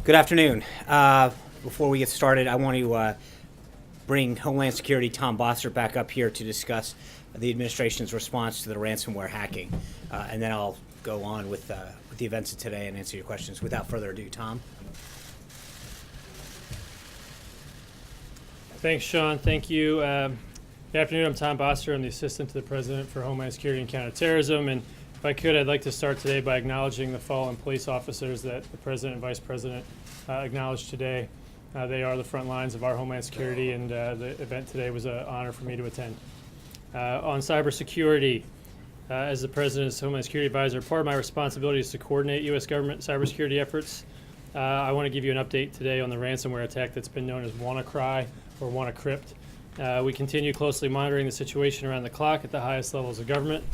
Good afternoon. Before we get started, I want to bring Homeland Security Tom Bossert back up here to discuss the administration's response to the ransomware hacking, and then I'll go on with the events of today and answer your questions. Without further ado, Tom. Thanks, Sean. Thank you. Good afternoon. I'm Tom Bossert. I'm the Assistant to the President for Homeland Security and Counterterrorism. And if I could, I'd like to start today by acknowledging the fallen police officers that the President and Vice President acknowledged today. They are the front lines of our Homeland Security, and the event today was an honor for me to attend. On cybersecurity, as the President's Homeland Security Advisor, part of my responsibility is to coordinate U.S. government cybersecurity efforts. I want to give you an update today on the ransomware attack that's been known as WannaCry or WannaCrypt. We continue closely monitoring the situation around the clock at the highest levels of government.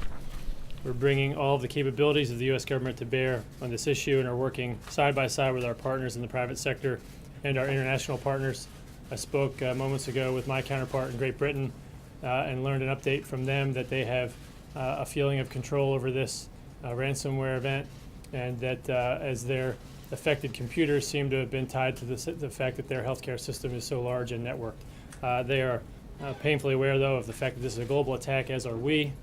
We're bringing all of the capabilities of the U.S. government to bear on this issue and are working side by side with our partners in the private sector and our international partners. I spoke moments ago with my counterpart in Great Britain and learned an update from them that they have a feeling of control over this ransomware event, and that as their affected computers seem to have been tied to the fact that their healthcare system is so large and networked. They are painfully aware, though, of the fact that this is a global attack, as are we.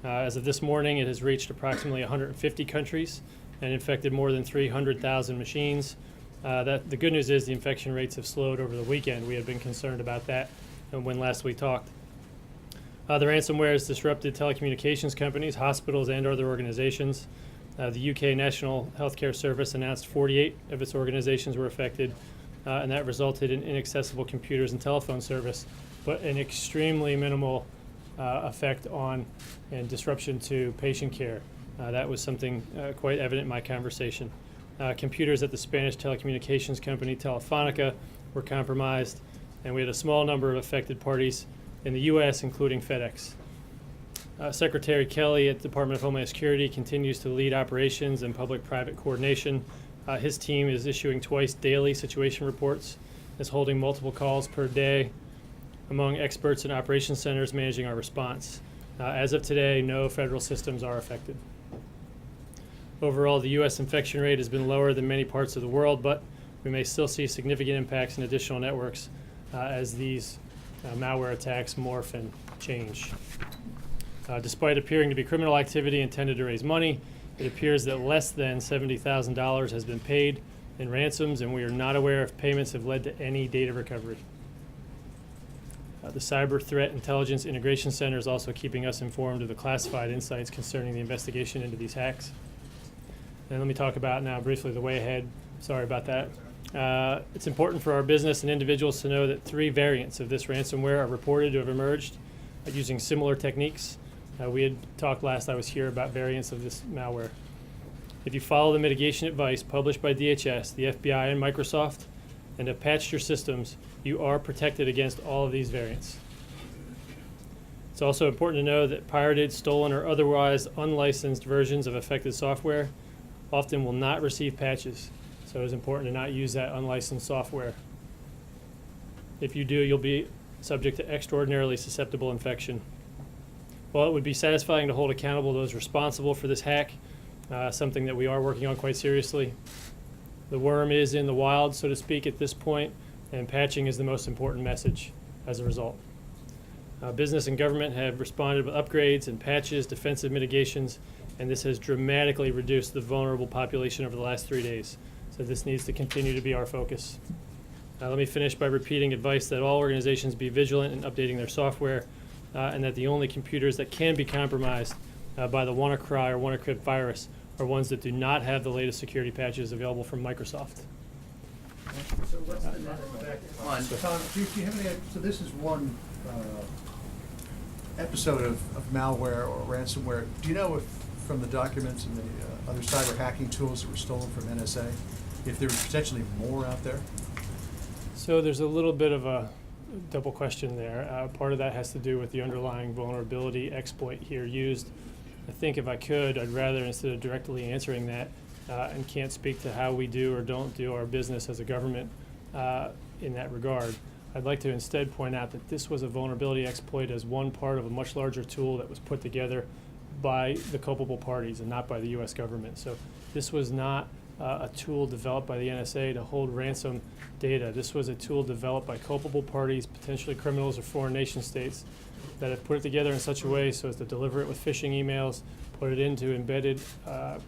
As of this morning, it has reached approximately 150 countries and infected more than 300,000 machines. The good news is the infection rates have slowed over the weekend. We had been concerned about that when last we talked. The ransomware has disrupted telecommunications companies, hospitals, and other organizations. The UK National Healthcare Service announced 48 of its organizations were affected, and that resulted in inaccessible computers and telephone service, but an extremely minimal effect on and disruption to patient care. That was something quite evident in my conversation. Computers at the Spanish telecommunications company Telefonica were compromised, and we had a small number of affected parties in the U.S., including FedEx. Secretary Kelly at the Department of Homeland Security continues to lead operations and public-private coordination. His team is issuing twice daily situation reports, is holding multiple calls per day among experts and operations centers managing our response. As of today, no federal systems are affected. Overall, the U.S. infection rate has been lower than many parts of the world, but we may still see significant impacts in additional networks as these malware attacks morph and change. Despite appearing to be criminal activity intended to raise money, it appears that less than $70,000 has been paid in ransoms, and we are not aware if payments have led to any data recovery. The Cyber Threat Intelligence Integration Center is also keeping us informed of the classified insights concerning the investigation into these hacks. And let me talk about now briefly the way ahead. Sorry about that. It's important for our business and individuals to know that 3 variants of this ransomware are reported to have emerged using similar techniques. We had talked last I was here about variants of this malware. If you follow the mitigation advice published by DHS, the FBI, and Microsoft, and have patched your systems, you are protected against all of these variants. It's also important to know that pirated, stolen, or otherwise unlicensed versions of affected software often will not receive patches, so it's important to not use that unlicensed software. If you do, you'll be subject to extraordinarily susceptible infection. While it would be satisfying to hold accountable those responsible for this hack, something that we are working on quite seriously, the worm is in the wild, so to speak, at this point, and patching is the most important message as a result. Business and government have responded with upgrades and patches, defensive mitigations, and this has dramatically reduced the vulnerable population over the last 3 days. So this needs to continue to be our focus. Let me finish by repeating advice that all organizations be vigilant in updating their software, and that the only computers that can be compromised by the WannaCry or WannaCrypt virus are ones that do not have the latest security patches available from Microsoft. So what's the net effect? Tom, do you have any, so this is one episode of malware or ransomware. Do you know if, from the documents and the other cyber hacking tools that were stolen from NSA, if there's potentially more out there? So there's a little bit of a double question there. Part of that has to do with the underlying vulnerability exploit here used. I think if I could, I'd rather, instead of directly answering that, and can't speak to how we do or don't do our business as a government in that regard, I'd like to instead point out that this was a vulnerability exploit as one part of a much larger tool that was put together by the culpable parties and not by the U.S. government. So this was not a tool developed by the NSA to hold ransom data. This was a tool developed by culpable parties, potentially criminals or foreign nation states, that have put it together in such a way so as to deliver it with phishing emails, put it into embedded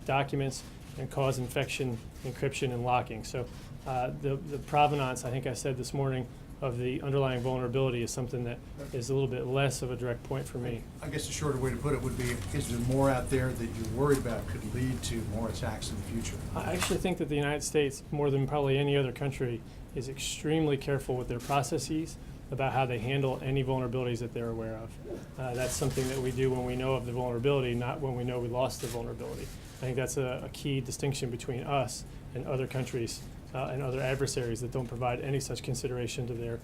documents, and cause infection, encryption, and locking. So the provenance, I think I said this morning, of the underlying vulnerability is something that is a little bit less of a direct point for me. I guess a shorter way to put it would be, is there more out there that you're worried about could lead to more attacks in the future? I actually think that the United States, more than probably any other country, is extremely careful with their processes about how they handle any vulnerabilities that they're aware of. That's something that we do when we know of the vulnerability, not when we know we lost the vulnerability. I think that's a key distinction between us and other countries and other adversaries that don't provide any such consideration to their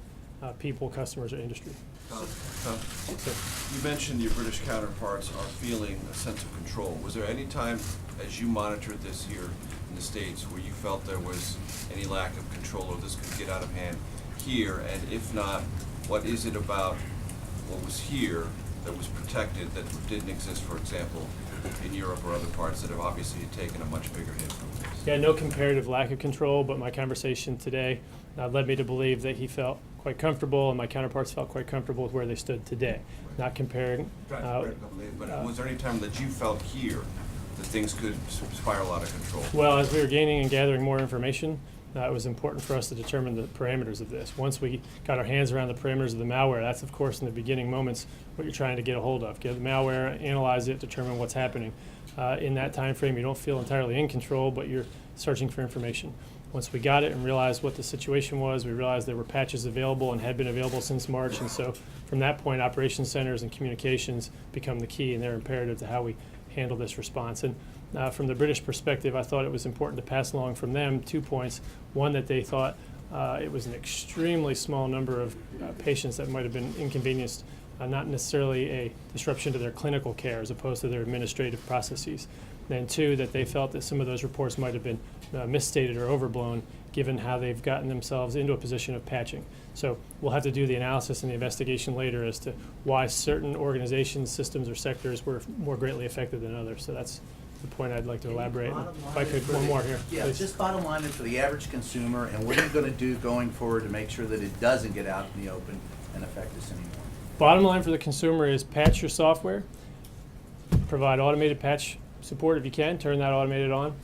people, customers, or industry. Tom, you mentioned your British counterparts are feeling a sense of control. Was there any time, as you monitored this here in the States, where you felt there was any lack of control or this could get out of hand here? And if not, what is it about what was here that was protected that didn't exist, for example, in Europe or other parts that have obviously taken a much bigger hit from this? Yeah, no comparative lack of control, but my conversation today led me to believe that he felt quite comfortable and my counterparts felt quite comfortable with where they stood today, not comparing. But was there any time that you felt here that things could spiral out of control? Well, as we were gaining and gathering more information, it was important for us to determine the parameters of this. Once we got our hands around the parameters of the malware, that's of course in the beginning moments what you're trying to get a hold of. Get the malware, analyze it, determine what's happening. In that time frame, you don't feel entirely in control, but you're searching for information. Once we got it and realized what the situation was, we realized there were patches available and had been available since March, and so from that point, operations centers and communications become the key, and they're imperative to how we handle this response. And from the British perspective, I thought it was important to pass along from them 2 points. One, that they thought it was an extremely small number of patients that might have been inconvenienced, not necessarily a disruption to their clinical care as opposed to their administrative processes. Then two, that they felt that some of those reports might have been misstated or overblown given how they've gotten themselves into a position of patching. So we'll have to do the analysis and the investigation later as to why certain organizations, systems, or sectors were more greatly affected than others. So that's the point I'd like to elaborate. If I could, one more here. Yeah, please. just bottom line is for the average consumer, and what are you going to do going forward to make sure that it doesn't get out in the open and affect us anymore? Bottom line for the consumer is patch your software, provide automated patch support if you can, turn that automated on.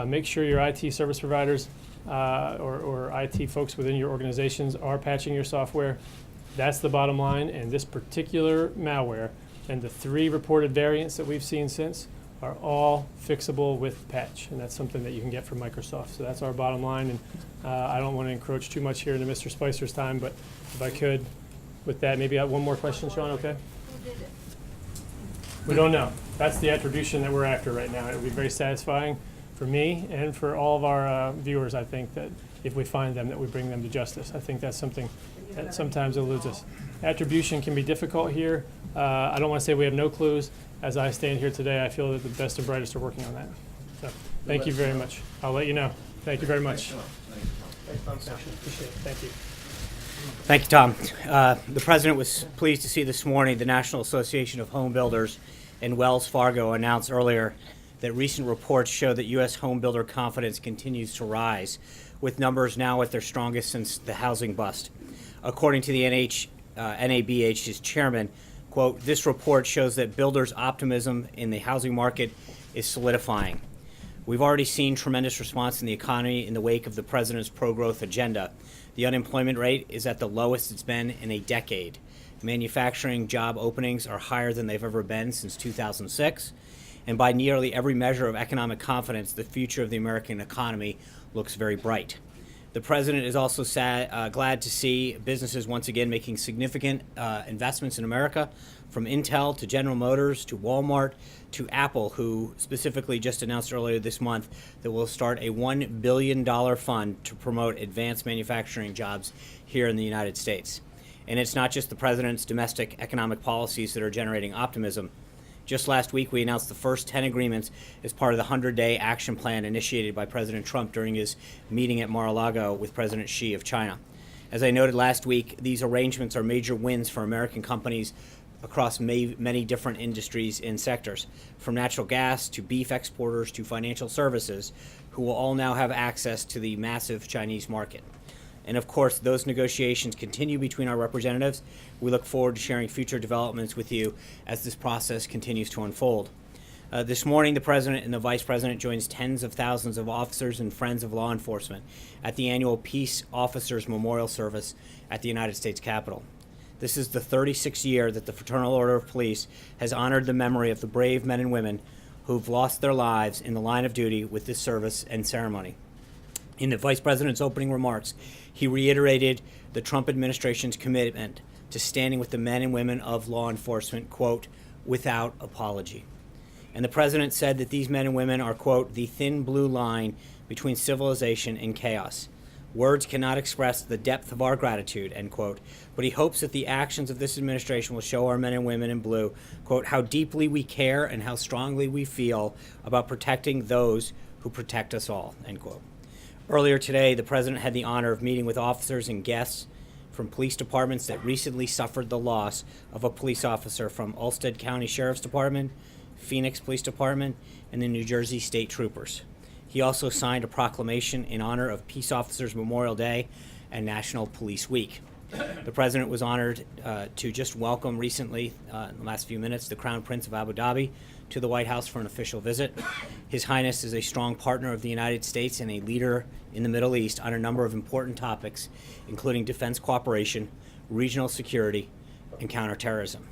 Make sure your IT service providers or IT folks within your organizations are patching your software. That's the bottom line, and this particular malware and the 3 reported variants that we've seen since are all fixable with patch, and that's something that you can get from Microsoft. So that's our bottom line, and I don't want to encroach too much here into Mr. Spicer's time, but if I could, with that, maybe I have one more question, Sean, okay? Who did it? We don't know. That's the attribution that we're after right now. It would be very satisfying for me and for all of our viewers, I think, that if we find them, that we bring them to justice. I think that's something that sometimes eludes us. Attribution can be difficult here. I don't want to say we have no clues. As I stand here today, I feel that the best and brightest are working on that. So, thank you very much. I'll let you know. Thank you very much. Appreciate it. Thank you. Thank you, Tom. The President was pleased to see this morning the National Association of Home Builders and Wells Fargo announced earlier that recent reports show that U.S. home builder confidence continues to rise, with numbers now at their strongest since the housing bust. According to the NABH's chairman, quote, "This report shows that builders' optimism in the housing market is solidifying. We've already seen tremendous response in the economy in the wake of the President's pro-growth agenda. The unemployment rate is at the lowest it's been in a decade. Manufacturing job openings are higher than they've ever been since 2006. And by nearly every measure of economic confidence, the future of the American economy looks very bright." The President is also glad to see businesses once again making significant investments in America, from Intel to General Motors to Walmart to Apple, who specifically just announced earlier this month that will start a $1 billion fund to promote advanced manufacturing jobs here in the United States. And it's not just the President's domestic economic policies that are generating optimism. Just last week, we announced the first 10 agreements as part of the 100-day action plan initiated by President Trump during his meeting at Mar-a-Lago with President Xi of China. As I noted last week, these arrangements are major wins for American companies, across many different industries and sectors, from natural gas to beef exporters to financial services, who will all now have access to the massive Chinese market. And of course, those negotiations continue between our representatives. We look forward to sharing future developments with you as this process continues to unfold. This morning, the President and the Vice President joins tens of thousands of officers and friends of law enforcement at the annual Peace Officers Memorial Service at the United States Capitol. This is the 36th year that the Fraternal Order of Police has honored the memory of the brave men and women who've lost their lives in the line of duty with this service and ceremony. In the Vice President's opening remarks, he reiterated the Trump administration's commitment to standing with the men and women of law enforcement, quote, without apology. And the President said that these men and women are, quote, the thin blue line between civilization and chaos. Words cannot express the depth of our gratitude, end quote, but he hopes that the actions of this administration will show our men and women in blue, quote, how deeply we care and how strongly we feel about protecting those who protect us all, end quote. Earlier today, the President had the honor of meeting with officers and guests from police departments that recently suffered the loss of a police officer from Ulster County Sheriff's Department, Phoenix Police Department, and the New Jersey State Troopers. He also signed a proclamation in honor of Peace Officers Memorial Day and National Police Week. The President was honored to just welcome recently, in the last few minutes, the Crown Prince of Abu Dhabi to the White House for an official visit. His Highness is a strong partner of the United States and a leader in the Middle East on a number of important topics, including defense cooperation, regional security, and counterterrorism.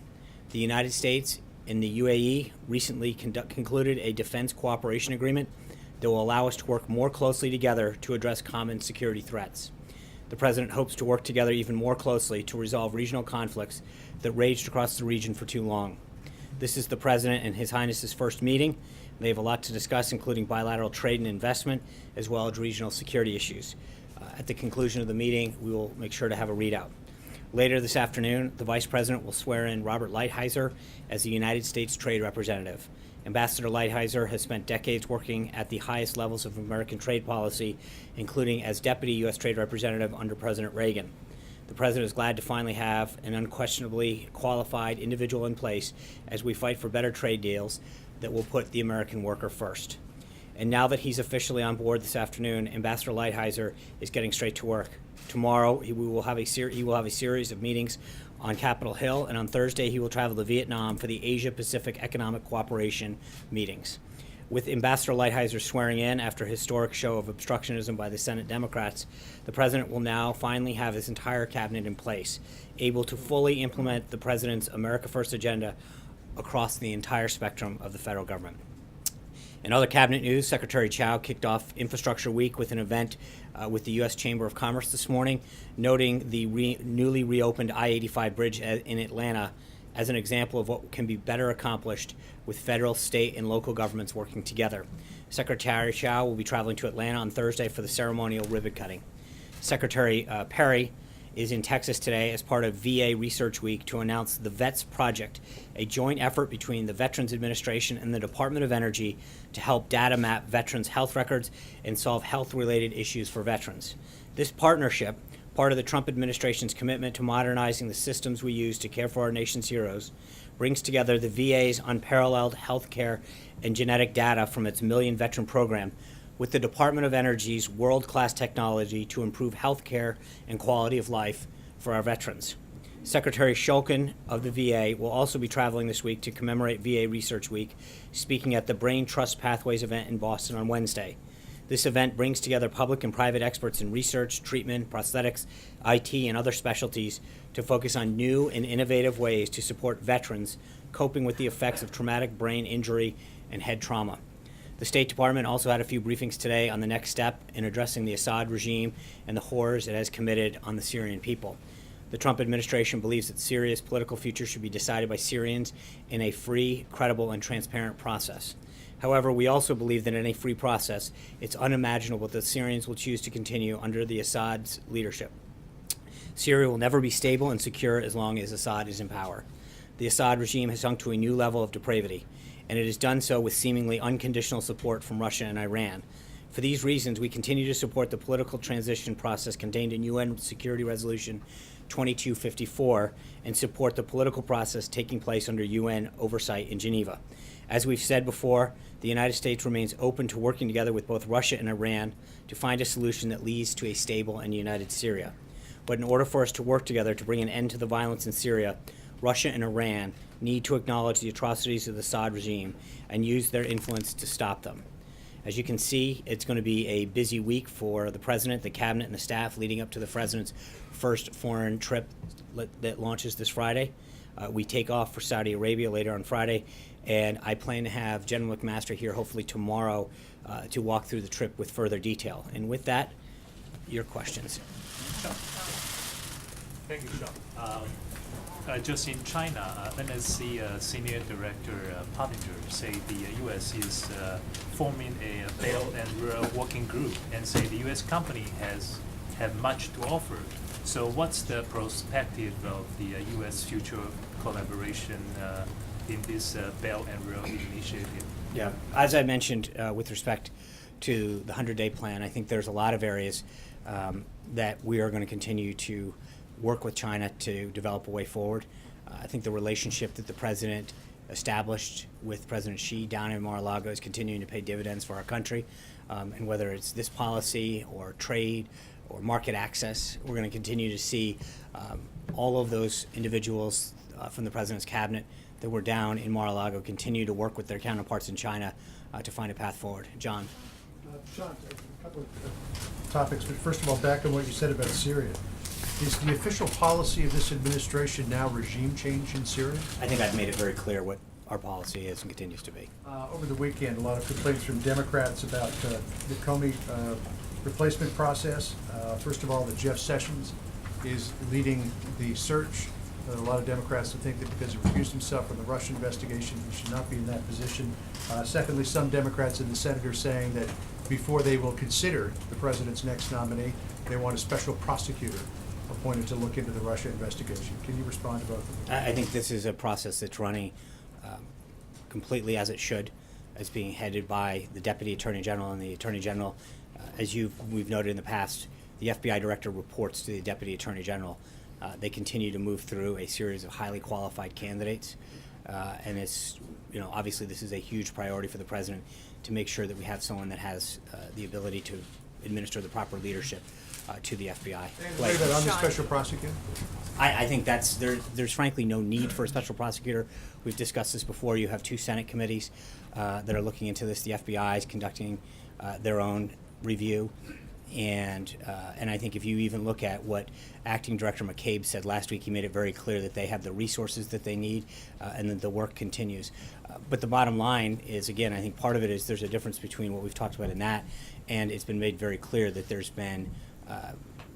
The United States and the UAE recently concluded a defense cooperation agreement that will allow us to work more closely together to address common security threats. The President hopes to work together even more closely to resolve regional conflicts that raged across the region for too long. This is the President and His Highness's first meeting. They have a lot to discuss, including bilateral trade and investment, as well as regional security issues. At the conclusion of the meeting, we will make sure to have a readout. Later this afternoon, the Vice President will swear in Robert Lighthizer as the United States Trade Representative. Ambassador Lighthizer has spent decades working at the highest levels of American trade policy, including as Deputy U.S. Trade Representative under President Reagan. The President is glad to finally have an unquestionably qualified individual in place as we fight for better trade deals that will put the American worker first. And now that he's officially on board this afternoon, Ambassador Lighthizer is getting straight to work. Tomorrow, he will have a series of meetings on Capitol Hill, and on Thursday, he will travel to Vietnam for the Asia-Pacific Economic Cooperation meetings. With Ambassador Lighthizer swearing in after a historic show of obstructionism by the Senate Democrats, the President will now finally have his entire cabinet in place, able to fully implement the President's America First agenda across the entire spectrum of the federal government. In other cabinet news, Secretary Chao kicked off Infrastructure Week with an event with the U.S. Chamber of Commerce this morning, noting the newly reopened I-85 bridge in Atlanta as an example of what can be better accomplished with federal, state, and local governments working together. Secretary Chao will be traveling to Atlanta on Thursday for the ceremonial ribbon cutting. Secretary Perry is in Texas today as part of VA Research Week to announce the VETS Project, a joint effort between the Veterans Administration and the Department of Energy to help data map veterans' health records and solve health-related issues for veterans. This partnership, part of the Trump administration's commitment to modernizing the systems we use to care for our nation's heroes, brings together the VA's unparalleled health care and genetic data from its Million Veteran program with the Department of Energy's world-class technology to improve health care and quality of life for our veterans. Secretary Shulkin of the VA will also be traveling this week to commemorate VA Research Week, speaking at the Brain Trust Pathways event in Boston on Wednesday. This event brings together public and private experts in research, treatment, prosthetics, IT, and other specialties to focus on new and innovative ways to support veterans coping with the effects of traumatic brain injury and head trauma. The State Department also had a few briefings today on the next step in addressing the Assad regime and the horrors it has committed on the Syrian people. The Trump administration believes that Syria's political future should be decided by Syrians in a free, credible, and transparent process. However, we also believe that in a free process, it's unimaginable that the Syrians will choose to continue under the Assad's leadership. Syria will never be stable and secure as long as Assad is in power. The Assad regime has sunk to a new level of depravity, and it has done so with seemingly unconditional support from Russia and Iran. For these reasons, we continue to support the political transition process contained in UN Security Resolution 2254 and support the political process taking place under UN oversight in Geneva. As we've said before, the United States remains open to working together with both Russia and Iran to find a solution that leads to a stable and united Syria. But in order for us to work together to bring an end to the violence in Syria, Russia and Iran need to acknowledge the atrocities of the Assad regime and use their influence to stop them. As you can see, it's going to be a busy week for the President, the Cabinet, and the staff leading up to the President's first foreign trip that launches this Friday. We take off for Saudi Arabia later on Friday, and I plan to have General McMaster here hopefully tomorrow to walk through the trip with further detail. And with that, your questions. Thank you, Sean. Just in China, NSC Senior Director Pottinger say the U.S. is forming a Belt and Road working group and say the U.S. company have much to offer. So what's the perspective of the U.S. future collaboration in this Belt and Road initiative? Yeah, as I mentioned with respect to the 100-day plan, I think there's a lot of areas that we are going to continue to work with China to develop a way forward. I think the relationship that the President established with President Xi down in Mar-a-Lago is continuing to pay dividends for our country. And whether it's this policy or trade or market access, we're going to continue to see all of those individuals from the President's cabinet that were down in Mar-a-Lago continue to work with their counterparts in China to find a path forward. John. Sean, a couple of topics, but first of all, back on what you said about Syria. Is the official policy of this administration now regime change in Syria? I think I've made it very clear what our policy is and continues to be. Over the weekend, a lot of complaints from Democrats about the Comey replacement process. First of all, that Jeff Sessions is leading the search. A lot of Democrats think that because he recused himself from the Russia investigation, he should not be in that position. Secondly, some Democrats in the Senate are saying that before they will consider the president's next nominee, they want a special prosecutor appointed to look into the Russia investigation. Can you respond to both of them? I think this is a process that's running completely as it should, as being headed by the Deputy Attorney General and the Attorney General. As we've noted in the past, the FBI Director reports to the Deputy Attorney General. They continue to move through a series of highly qualified candidates, and it's, obviously this is a huge priority for the President to make sure that we have someone that has the ability to administer the proper leadership to the FBI. Say that on the special prosecutor? I think there's frankly no need for a special prosecutor. We've discussed this before. You have two Senate committees that are looking into this. The FBI is conducting their own review. And I think if you even look at what Acting Director McCabe said last week, he made it very clear that they have the resources that they need and that the work continues. But the bottom line is, again, I think part of it is there's a difference between what we've talked about in that, and it's been made very clear that there's been,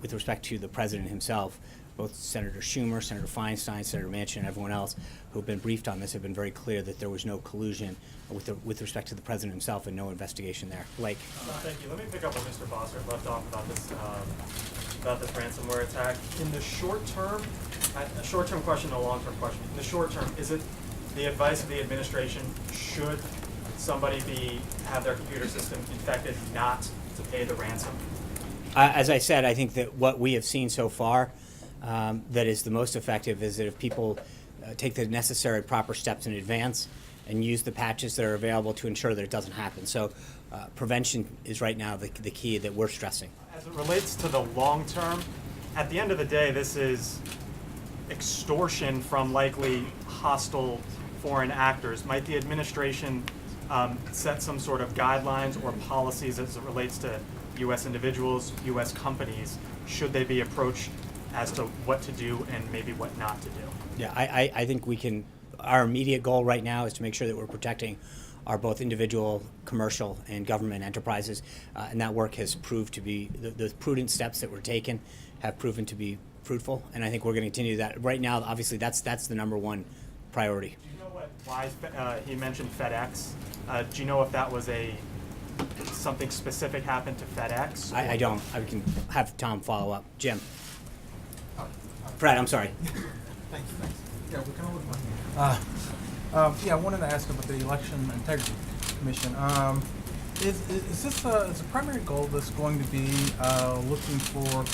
with respect to the President himself, both Senator Schumer, Senator Feinstein, Senator Manchin, and everyone else who've been briefed on this have been very clear that there was no collusion with respect to the President himself and no investigation there. Blake. Thank you. Let me pick up what Mr. Foster left off about this ransomware attack. In the short term, a short-term question and a long-term question. In the short term, is it the advice of the administration, should somebody have their computer system infected, not to pay the ransom? As I said, I think that what we have seen so far that is the most effective is that if people take the necessary proper steps in advance and use the patches that are available to ensure that it doesn't happen. So prevention is right now the key that we're stressing. As it relates to the long term, at the end of the day, this is extortion from likely hostile foreign actors. Might the administration set some sort of guidelines or policies as it relates to U.S. individuals, U.S. companies? Should they be approached as to what to do and maybe what not to do? Yeah, I think we can. Our immediate goal right now is to make sure that we're protecting our both individual, commercial, and government enterprises, and that work has proved to be, the prudent steps that were taken have proven to be fruitful, and I think we're going to continue that. Right now, obviously, that's the number one priority. Do you know why he mentioned FedEx? Do you know if that was something specific happened to FedEx? I don't. I can have Tom follow up. Jim. Fred, I'm sorry. Thanks. Yeah, we can always I wanted to ask about the Election Integrity Commission. Is this is the primary goal that's going to be looking for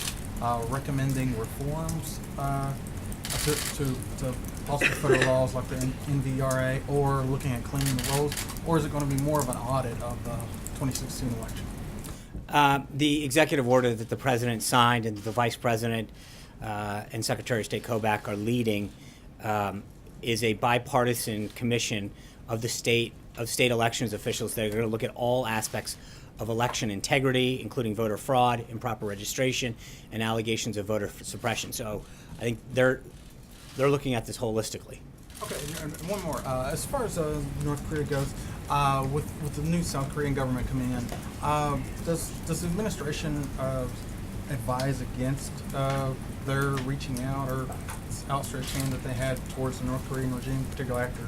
recommending reforms to possible federal laws like the NVRA, or looking at cleaning the rolls, or is it going to be more of an audit of the 2016 election? The executive order that the president signed and the vice president and Secretary of State Kobach are leading is a bipartisan commission of the state elections officials that are going to look at all aspects of election integrity, including voter fraud, improper registration, and allegations of voter suppression. So I think they're looking at this holistically. Okay, and one more. As far as North Korea goes, with the new South Korean government coming in, does the administration advise against their reaching out or outstretched hand that they had towards the North Korean regime, particularly after?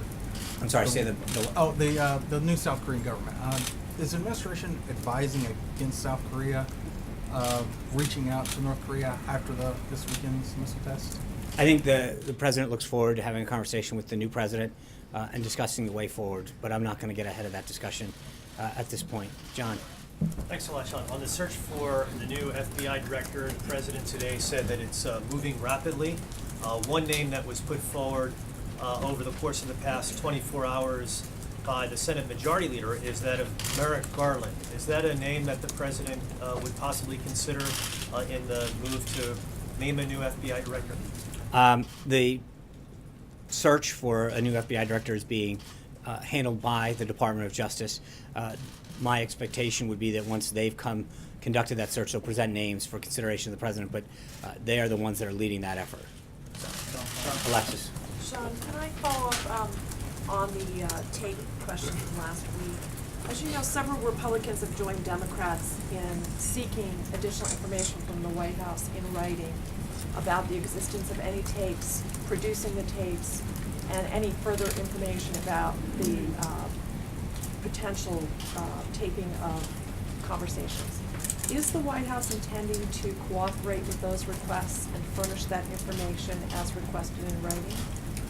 I'm sorry, say the new South Korean government. Is the administration advising against South Korea reaching out to North Korea after this weekend's missile test? I think the president looks forward to having a conversation with the new president and discussing the way forward, but I'm not going to get ahead of that discussion at this point. John. Thanks a lot, Sean. On the search for the new FBI director, the president today said that it's moving rapidly. One name that was put forward over the course of the past 24 hours by the Senate Majority Leader is that of Merrick Garland. Is that a name that the president would possibly consider in the move to name a new FBI director? The search for a new FBI director is being handled by the Department of Justice. My expectation would be that once they've conducted that search, they'll present names for consideration of the president, but they are the ones that are leading that effort. Alexis. Sean, can I follow up on the tape question from last week? As you know, several Republicans have joined Democrats in seeking additional information from the White House in writing about the existence of any tapes, producing the tapes, and any further information about the potential taping of conversations. Is the White House intending to cooperate with those requests and furnish that information as requested in writing?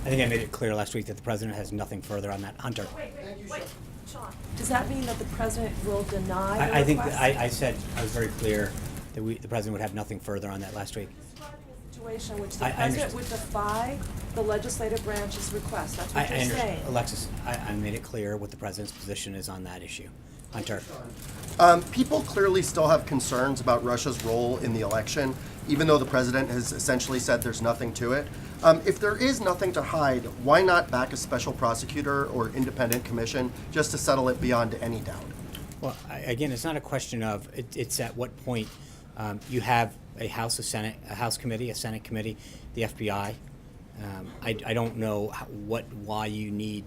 I think I made it clear last week that the president has nothing further on that. Hunter. Wait, Sean. Does that mean that the president will deny the I think request? I said I was very clear that the president would have nothing further on that last week. Describing a situation in which the I president understand. would defy the legislative branch's request. That's I what you're understand. saying. Alexis, I made it clear what the president's position is on that issue. Hunter. People clearly still have concerns about Russia's role in the election, even though the president has essentially said there's nothing to it. If there is nothing to hide, why not back a special prosecutor or independent commission just to settle it beyond any doubt? Well, again, it's not a question of it's at what point you have a House, a House committee, a Senate committee, the FBI. I don't know why you need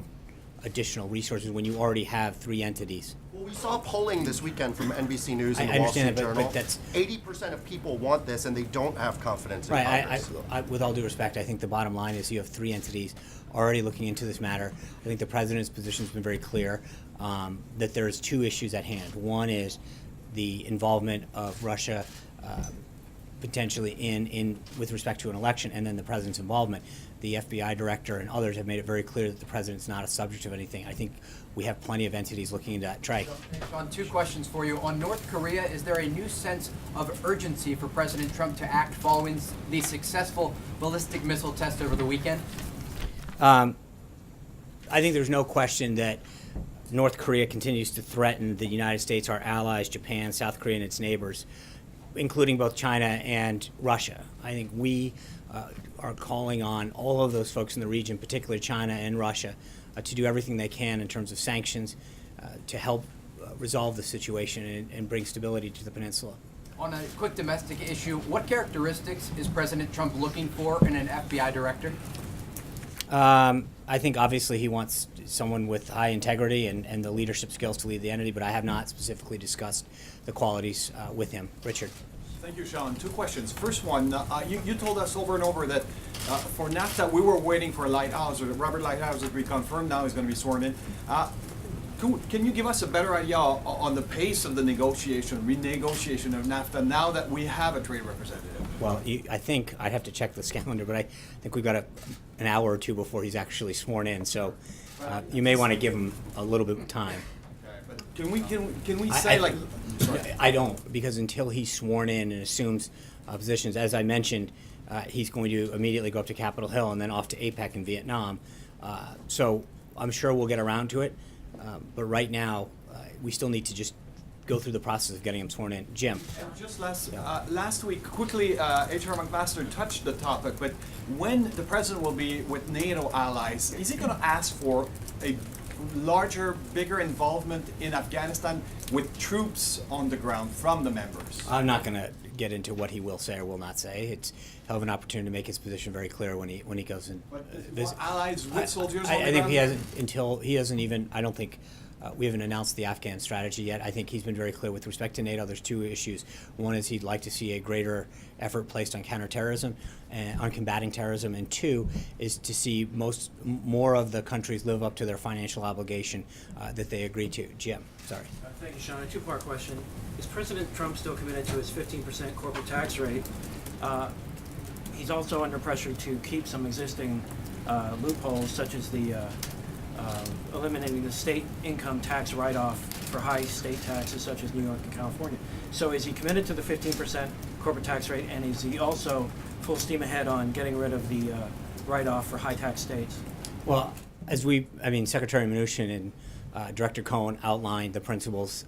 additional resources when you already have 3 entities. Well, we saw polling this weekend from NBC News and I the Wall understand Street that, Journal. but that's 80% of people want this, and they don't have confidence in right. Congress. With all due respect, I think the bottom line is you have 3 entities already looking into this matter. I think the president's position has been very clear that there's 2 issues at hand. One is the involvement of Russia potentially in with respect to an election, and then the president's involvement. The FBI director and others have made it very clear that the president's not a subject of anything. I think we have plenty of entities looking into that. Trey. Sean, 2 questions for you. On North Korea, is there a new sense of urgency for President Trump to act following the successful ballistic missile test over the weekend? I think there's no question that North Korea continues to threaten the United States, our allies, Japan, South Korea, and its neighbors, including both China and Russia. I think we are calling on all of those folks in the region, particularly China and Russia, to do everything they can in terms of sanctions to help resolve the situation and bring stability to the peninsula. On a quick domestic issue, what characteristics is President Trump looking for in an FBI director? I think obviously he wants someone with high integrity and the leadership skills to lead the entity, but I have not specifically discussed the qualities with him. Richard. Thank you, Sean. 2 questions. First one, you told us over and over that for NAFTA we were waiting for Lighthouse, or Robert Lighthouse, as we confirmed now is going to be sworn in. Can you give us a better idea on the pace of the renegotiation of NAFTA now that we have a trade representative? Well, I think I'd have to check this calendar, but I think we've got an hour or 2 before he's actually sworn in, so you may want to give him a little bit of time. Can we say, like, Sorry. I don't, because until he's sworn in and assumes positions, as I mentioned, he's going to immediately go up to Capitol Hill and then off to APEC in Vietnam. So I'm sure we'll get around to it, but right now, we still need to just go through the process of getting him sworn in. Jim? And just last week, quickly, H.R. McMaster touched the topic, but when the president will be with NATO allies, is he going to ask for a larger, bigger involvement in Afghanistan with troops on the ground from the members? I'm not going to get into what he will say or will not say. It's he'll have an opportunity to make his position very clear when he goes and visit. Allies with soldiers on the I think ground? he hasn't even. I don't think. We haven't announced the Afghan strategy yet. I think he's been very clear with respect to NATO. There's two issues. One is he'd like to see a greater effort placed on counterterrorism and on combating terrorism, and two is to see more of the countries live up to their financial obligation that they agreed to. Jim, sorry. Thank you, Sean. A two-part question. Is President Trump still committed to his 15% corporate tax rate? He's also under pressure to keep some existing loopholes, such as the eliminating the state income tax write-off for high state taxes such as New York and California. So is he committed to the 15% corporate tax rate, and is he also full steam ahead on getting rid of the write-off for high tax states? Well, Secretary Mnuchin and Director Cohen outlined the principles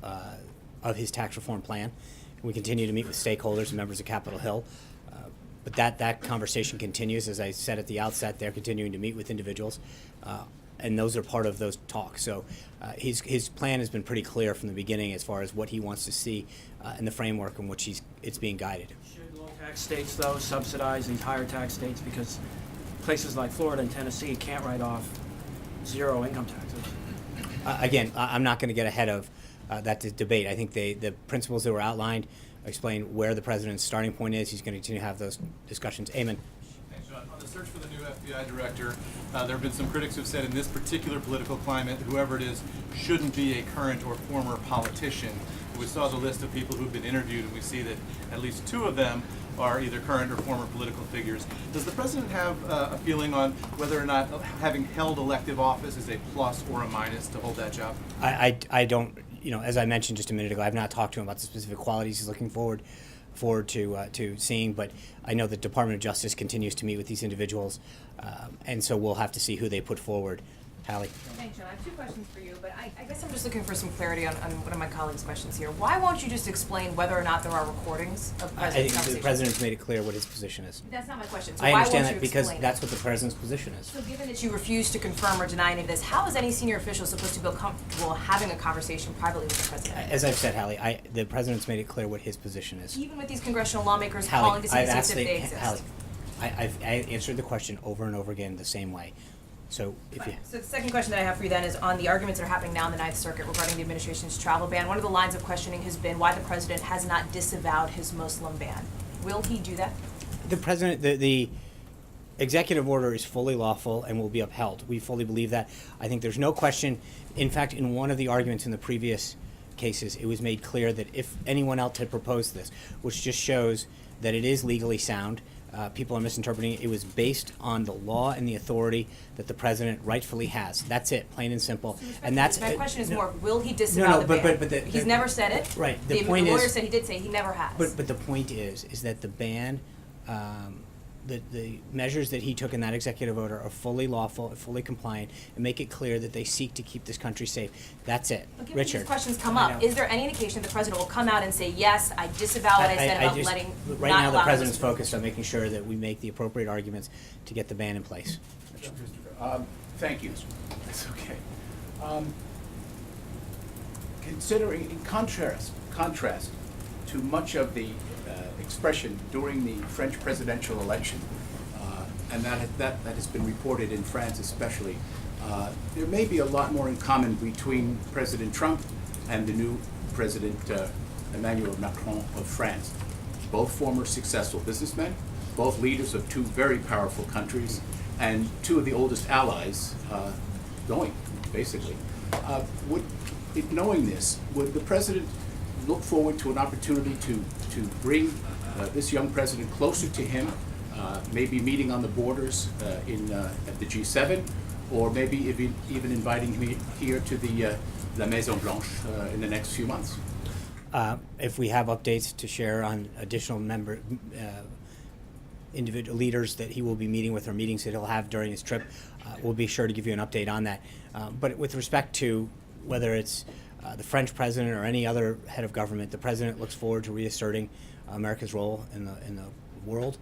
of his tax reform plan. We continue to meet with stakeholders and members of Capitol Hill. But that conversation continues. As I said at the outset, they're continuing to meet with individuals. And those are part of those talks. So his plan has been pretty clear from the beginning as far as what he wants to see and the framework in which it's being guided. Should low tax states, though, subsidize these higher tax states, because places like Florida and Tennessee can't write off zero income taxes? Again, I'm not going to get ahead of that debate. I think the principles that were outlined explain where the president's starting point is. He's going to continue to have those discussions. Eamon. Thanks, John. On the search for the new FBI director, there have been some critics who've said in this particular political climate, whoever it is shouldn't be a current or former politician. We saw the list of people who've been interviewed, and we see that at least two of them are either current or former political figures. Does the president have a feeling on whether or not having held elective office is a plus or a minus to hold that job? I don't, as I mentioned just a minute ago, I've not talked to him about the specific qualities he's looking forward to seeing, but I know the Department of Justice continues to meet with these individuals, and so we'll have to see who they put forward. Hallie. Thanks, John. I have two questions for you, but I guess I'm just looking for some clarity on one of my colleagues' questions here. Why won't you just explain whether or not there are recordings of I President's think the conversations? president's made it clear what his position is. That's not my question. So I why understand won't that you because explain that's it? what the president's position is. So given that you refuse to confirm or deny any of this, how is any senior official supposed to feel comfortable having a conversation privately with the president? As I've said, Hallie, the president's made it clear what his position is. Even with these congressional lawmakers Hallie, calling to see I've if asked they exist. Hallie, I've answered the question over and over again the same way. So if you. So the second question that I have for you then is on the arguments that are happening now in the Ninth Circuit regarding the administration's travel ban. One of the lines of questioning has been why the president has not disavowed his Muslim ban. Will he do that? The president, the executive order is fully lawful and will be upheld. We fully believe that. I think there's no question. In fact, in one of the arguments in the previous cases, it was made clear that if anyone else had proposed this, which just shows that it is legally sound, people are misinterpreting it. It was based on the law and the authority that the president rightfully has. That's it, plain and simple. And that's My question is no, more, will he disavow the ban? but He's never said it. Right. The point lawyer is, said he did say he never has. But the point is that the ban, the measures that he took in that executive order are fully lawful and fully compliant, and make it clear that they seek to keep this country safe. That's it. But given Richard. these questions come up, is there any indication the president will come out and say, yes, I disavow what I said about letting, right not now the allowing president's this- focused on making sure that we make the appropriate arguments to get the ban in place. Thank you. That's okay. Considering, in contrast to much of the expression during the French presidential election, and that has been reported in France especially, there may be a lot more in common between President Trump and the new President Emmanuel Macron of France. Both former successful businessmen, both leaders of two very powerful countries, and two of the oldest allies going, basically. Knowing this, would the president look forward to an opportunity to bring this young president closer to him, maybe meeting on the borders at the G7, or maybe even inviting him here to the La Maison Blanche in the next few months? If we have updates to share on additional individual leaders that he will be meeting with or meetings that he'll have during his trip, we'll be sure to give you an update on that. But with respect to whether it's the French president or any other head of government, the president looks forward to reasserting America's role in the world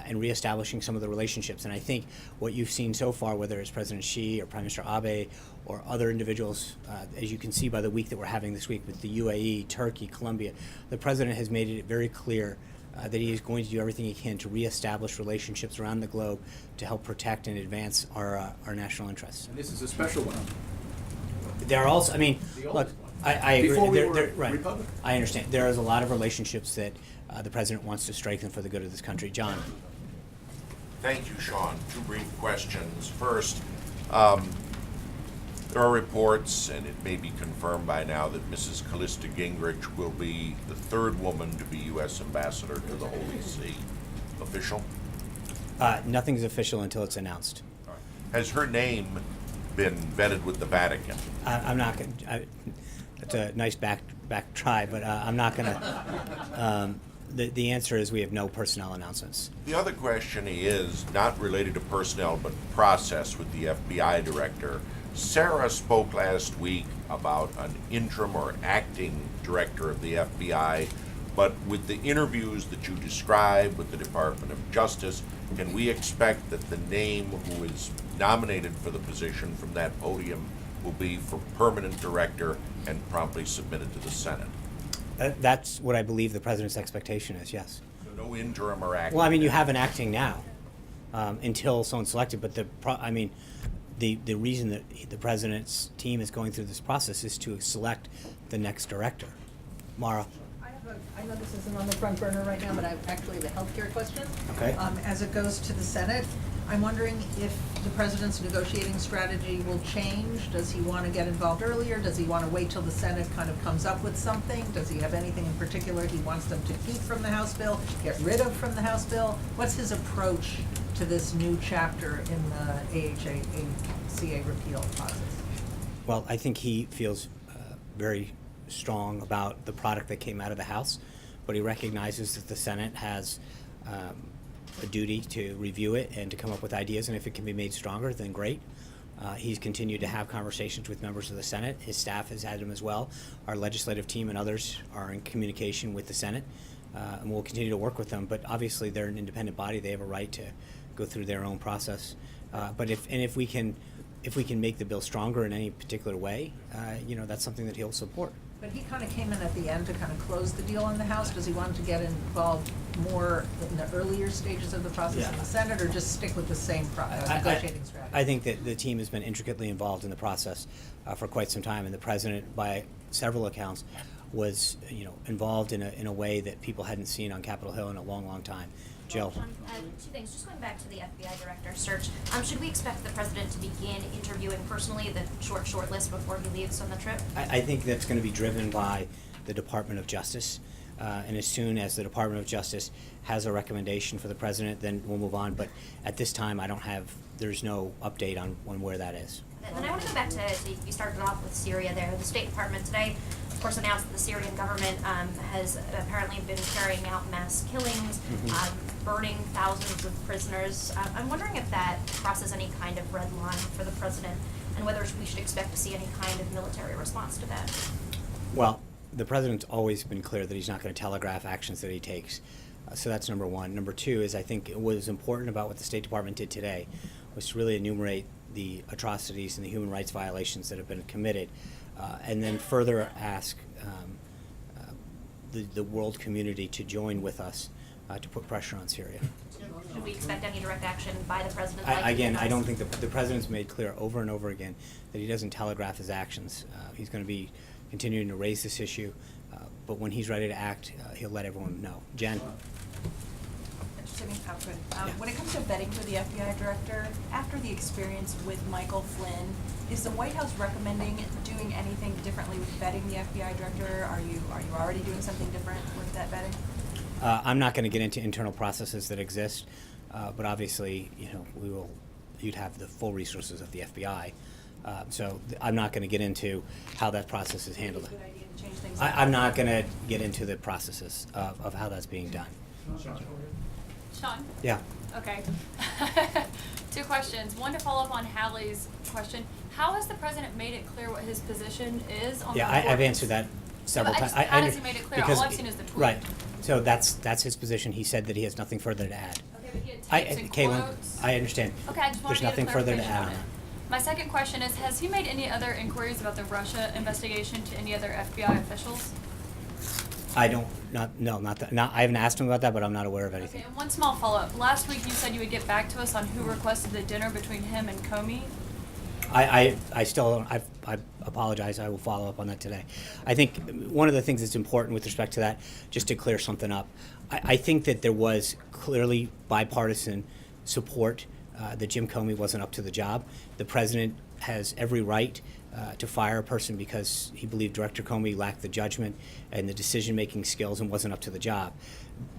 and reestablishing some of the relationships. And I think what you've seen so far, whether it's President Xi or Prime Minister Abe or other individuals, as you can see by the week that we're having this week with the UAE, Turkey, Colombia, the president has made it very clear that he is going to do everything he can to reestablish relationships around the globe to help protect and advance our national interests. And this is a special one. There are also, I mean, The look, oldest one. I agree. Before we There- were there- right. Republican. I understand. There is a lot of relationships that the president wants to strengthen for the good of this country. John. Thank you, Sean. Two brief questions. First, there are reports, and it may be confirmed by now, that Mrs. Callista Gingrich will be the third woman to be U.S. ambassador to the Holy See. Official? Nothing's official until it's announced. Has her name been vetted with the Vatican? I'm not going to. That's a nice back try, but I'm not going to. The answer is we have no personnel announcements. The other question is not related to personnel, but process with the FBI director. Sarah spoke last week about an interim or acting director of the FBI, but with the interviews that you described with the Department of Justice, can we expect that the name who is nominated for the position from that podium will be for permanent director and promptly submitted to the Senate? That's what I believe the president's expectation is, yes. So no interim or acting? Well, I mean, you have an acting now until someone's selected, but the reason that the president's team is going through this process is to select the next director. Mara. I know this isn't on the front burner right now, but I have actually the healthcare question. Okay. As it goes to the Senate, I'm wondering if the president's negotiating strategy will change. Does he want to get involved earlier? Does he want to wait till the Senate kind of comes up with something? Does he have anything in particular he wants them to keep from the House bill, get rid of from the House bill? What's his approach to this new chapter in the AHA-CA repeal process? Well, I think he feels very strong about the product that came out of the House, but he recognizes that the Senate has a duty to review it and to come up with ideas, and if it can be made stronger, then great. He's continued to have conversations with members of the Senate. His staff has had them as well. Our legislative team and others are in communication with the Senate, and we'll continue to work with them, but obviously they're an independent body. They have a right to go through their own process. But if we can make the bill stronger in any particular way, that's something that he'll support. But he kind of came in at the end to kind of close the deal in the House. Does he want to get involved more in the earlier stages of the process in the Senate, or just stick with the same negotiating strategy? I think that the team has been intricately involved in the process for quite some time, and the president, by several accounts, was involved in a way that people hadn't seen on Capitol Hill in a long, long time. Jill. Two things. Just going back to the FBI director search, should we expect the president to begin interviewing personally the short list before he leaves on the trip? I think that's going to be driven by the Department of Justice. And as soon as the Department of Justice has a recommendation for the president, then we'll move on. But at this time, there's no update on where that is. And then I want to go back to you started off with Syria there. The State Department today, of course, announced that the Syrian government has apparently been carrying out mass killings, burning thousands of prisoners. I'm wondering if that crosses any kind of red line for the president, and whether we should expect to see any kind of military response to that. Well, the president's always been clear that he's not going to telegraph actions that he takes. So that's number one. Number two is I think what is important about what the State Department did today was to really enumerate the atrocities and the human rights violations that have been committed, and then further ask the world community to join with us to put pressure on Syria. Should we expect any direct action by the president? I don't think the president's made clear over and over again that he doesn't telegraph his actions. He's going to be continuing to raise this issue, but when he's ready to act, he'll let everyone know. Jen? When it comes to vetting for the FBI director, after the experience with Michael Flynn, is the White House recommending doing anything differently with vetting the FBI director? Are you already doing something different with that vetting? I'm not going to get into internal processes that exist, but obviously, you'd have the full resources of the FBI. So I'm not going to get into how that process is handled. It's a good idea to change things? I'm not going to get into the processes of how that's being done. Sean? Yeah. Okay. Two questions. One to follow up on Hallie's question. How has the president made it clear what his position is on Yeah, the I've importance? answered that several but times. how does he make it clear? Because All I've seen is the tweet. Right. So that's his position. He said that he has nothing further to add. Okay, but he had tapes and Caitlin, quotes. I understand. Okay, I just wanted There's to get a nothing further to clarification add on on it. that. My second question is, has he made any other inquiries about the Russia investigation to any other FBI officials? I don't, not that, I haven't asked him about that, but I'm not aware of anything. Okay, and one small follow-up. Last week you said you would get back to us on who requested the dinner between him and Comey. I still, I apologize, I will follow up on that today. I think one of the things that's important with respect to that, just to clear something up, I think that there was clearly bipartisan support that Jim Comey wasn't up to the job. The president has every right to fire a person because he believed Director Comey lacked the judgment and the decision-making skills and wasn't up to the job.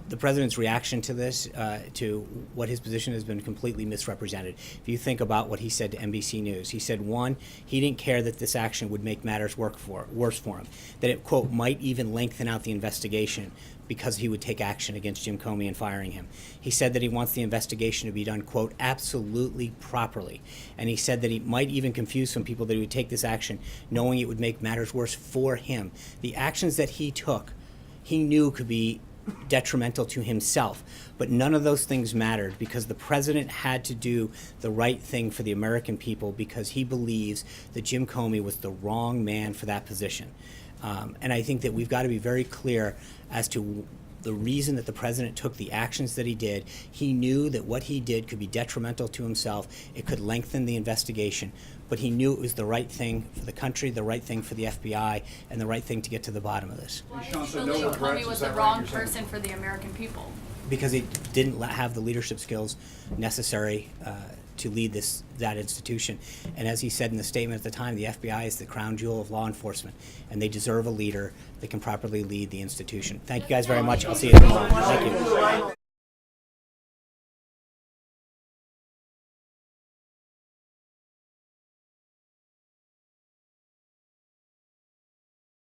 The president's reaction to this, to what his position has been completely misrepresented. If you think about what he said to NBC News, he said, one, he didn't care that this action would make matters worse for him, that it, quote, might even lengthen out the investigation because he would take action against Jim Comey and firing him. He said that he wants the investigation to be done, quote, absolutely properly. And he said that he might even confuse some people that he would take this action knowing it would make matters worse for him. The actions that he took, he knew could be detrimental to himself, but none of those things mattered because the president had to do the right thing for the American people because he believes that Jim Comey was the wrong man for that position. And I think that we've got to be very clear as to the reason that the president took the actions that he did. He knew that what he did could be detrimental to himself. It could lengthen the investigation, but he knew it was the right thing for the country, the right thing for the FBI, and the right thing to get to the bottom of this. Why do you believe Comey was the wrong person for the American people? Because he didn't have the leadership skills necessary to lead that institution. And as he said in the statement at the time, the FBI is the crown jewel of law enforcement, and they deserve a leader that can properly lead the institution. Thank you guys very much. I'll see you tomorrow. Thank you.